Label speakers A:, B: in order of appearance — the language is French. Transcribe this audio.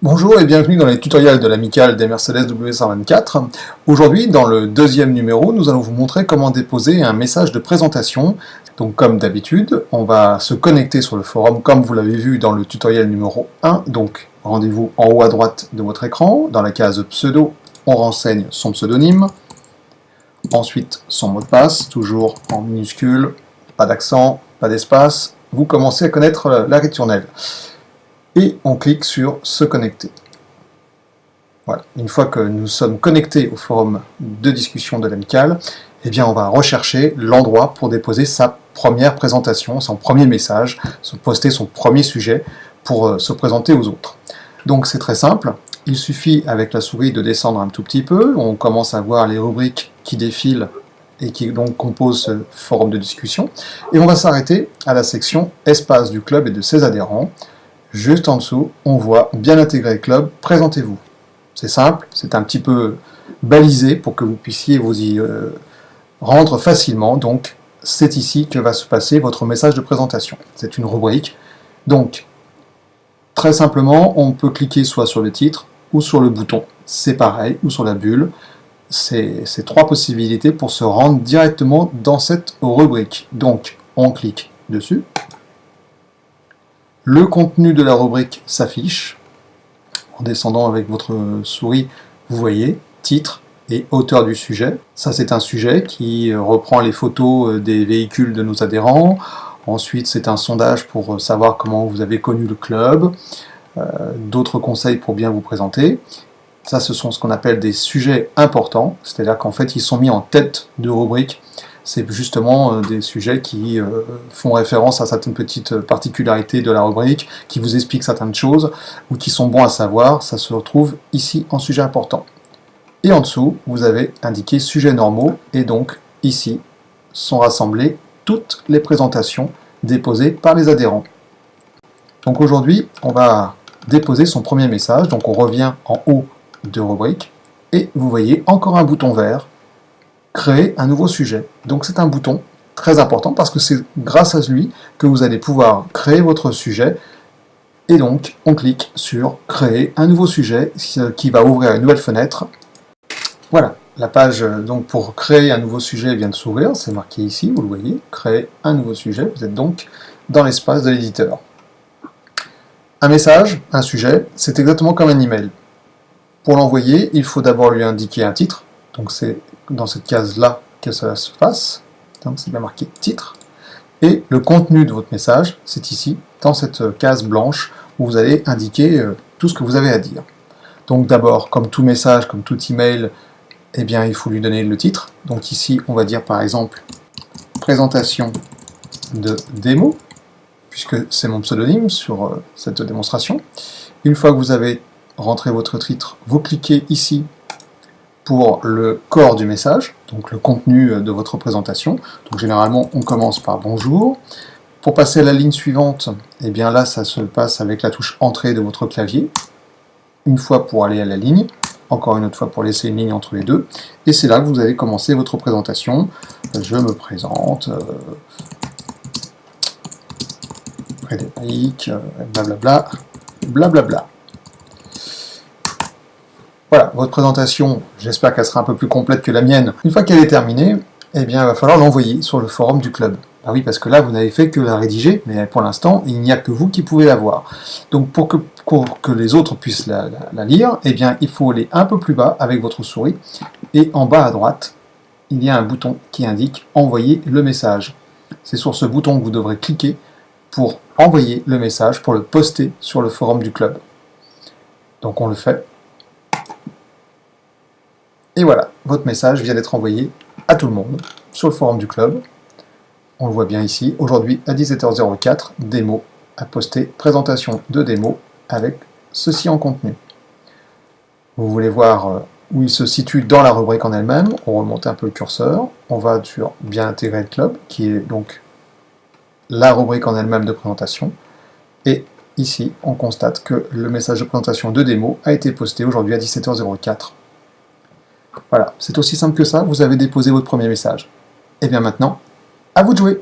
A: Bonjour et bienvenue dans les tutoriels de l'amicale des Mercedes W124. Aujourd'hui, dans le deuxième numéro, nous allons vous montrer comment déposer un message de présentation. Donc comme d'habitude, on va se connecter sur le forum comme vous l'avez vu dans le tutoriel numéro 1. Donc rendez-vous en haut à droite de votre écran, dans la case pseudo, on renseigne son pseudonyme. Ensuite, son mot de passe, toujours en minuscule, pas d'accent, pas d'espace. Vous commencez à connaître la ritournelle. Et on clique sur « Se connecter ». Voilà. Une fois que nous sommes connectés au forum de discussion de l'amicale, eh bien on va rechercher l'endroit pour déposer sa première présentation, son premier message, poster son premier sujet pour se présenter aux autres. Donc c'est très simple, il suffit avec la souris de descendre un tout petit peu, on commence à voir les rubriques qui défilent et qui donc composent ce forum de discussion, et on va s'arrêter à la section « Espace du club et de ses adhérents ». Juste en dessous, on voit « Bien intégré club, présentez-vous ». C'est simple, c'est un petit peu balisé pour que vous puissiez vous y rendre facilement. Donc, c'est ici que va se passer votre message de présentation. C'est une rubrique. Donc, très simplement, on peut cliquer soit sur le titre ou sur le bouton. C'est pareil, ou sur la bulle. C'est trois possibilités pour se rendre directement dans cette rubrique. Donc, on clique dessus. Le contenu de la rubrique s'affiche. En descendant avec votre souris, vous voyez titre et auteur du sujet. Ça, c'est un sujet qui reprend les photos des véhicules de nos adhérents. Ensuite, c'est un sondage pour savoir comment vous avez connu le club. D'autres conseils pour bien vous présenter. Ça, ce sont ce qu'on appelle des sujets importants. C'est-à-dire qu'en fait, ils sont mis en tête de rubrique. C'est justement des sujets qui font référence à certaines petites particularités de la rubrique, qui vous expliquent certaines choses, ou qui sont bons à savoir. Ça se retrouve ici en sujet important. Et en dessous, vous avez indiqué sujets normaux, et donc ici sont rassemblées toutes les présentations déposées par les adhérents. Donc aujourd'hui, on va déposer son premier message. Donc on revient en haut de rubrique, et vous voyez encore un bouton vert, créer un nouveau sujet. Donc c'est un bouton très important parce que c'est grâce à lui que vous allez pouvoir créer votre sujet. Et donc on clique sur créer un nouveau sujet qui va ouvrir une nouvelle fenêtre. Voilà, la page donc pour créer un nouveau sujet vient de s'ouvrir, c'est marqué ici, vous le voyez, créer un nouveau sujet. Vous êtes donc dans l'espace de l'éditeur. Un message, un sujet, c'est exactement comme un email. Pour l'envoyer, il faut d'abord lui indiquer un titre. Donc c'est dans cette case-là que cela se passe. Donc c'est bien marqué titre. Et le contenu de votre message, c'est ici, dans cette case blanche, où vous allez indiquer tout ce que vous avez à dire. Donc d'abord, comme tout message, comme tout email, eh bien il faut lui donner le titre. Donc ici, on va dire par exemple présentation de démo, puisque c'est mon pseudonyme sur cette démonstration. Une fois que vous avez rentré votre titre, vous cliquez ici pour le corps du message, donc le contenu de votre présentation. Donc généralement, on commence par bonjour. Pour passer à la ligne suivante, eh bien là, ça se passe avec la touche entrée de votre clavier. Une fois pour aller à la ligne, encore une autre fois pour laisser une ligne entre les deux. Et c'est là que vous allez commencer votre présentation. Je me présente, Frédéric, blablabla, blablabla. Voilà, votre présentation, j'espère qu'elle sera un peu plus complète que la mienne. Une fois qu'elle est terminée, eh bien, il va falloir l'envoyer sur le forum du club. Ah oui, parce que là, vous n'avez fait que la rédiger, mais pour l'instant, il n'y a que vous qui pouvez la voir. Donc, pour que les autres puissent la lire, eh bien, il faut aller un peu plus bas avec votre souris, et en bas à droite, il y a un bouton qui indique « Envoyer le message ». C'est sur ce bouton que vous devrez cliquer pour envoyer le message, pour le poster sur le forum du club. Donc, on le fait. Et voilà, votre message vient d'être envoyé à tout le monde sur le forum du club. On le voit bien ici. Aujourd'hui, à 17h04, démo à poster, présentation de démo avec ceci en contenu. Vous voulez voir où il se situe dans la rubrique en elle-même. On remonte un peu le curseur. On va sur Bien intégrer le club, qui est donc la rubrique en elle-même de présentation. Et ici, on constate que le message de présentation de démo a été posté aujourd'hui à 17h04. Voilà, c'est aussi simple que ça, vous avez déposé votre premier message. Et bien maintenant, à vous de jouer!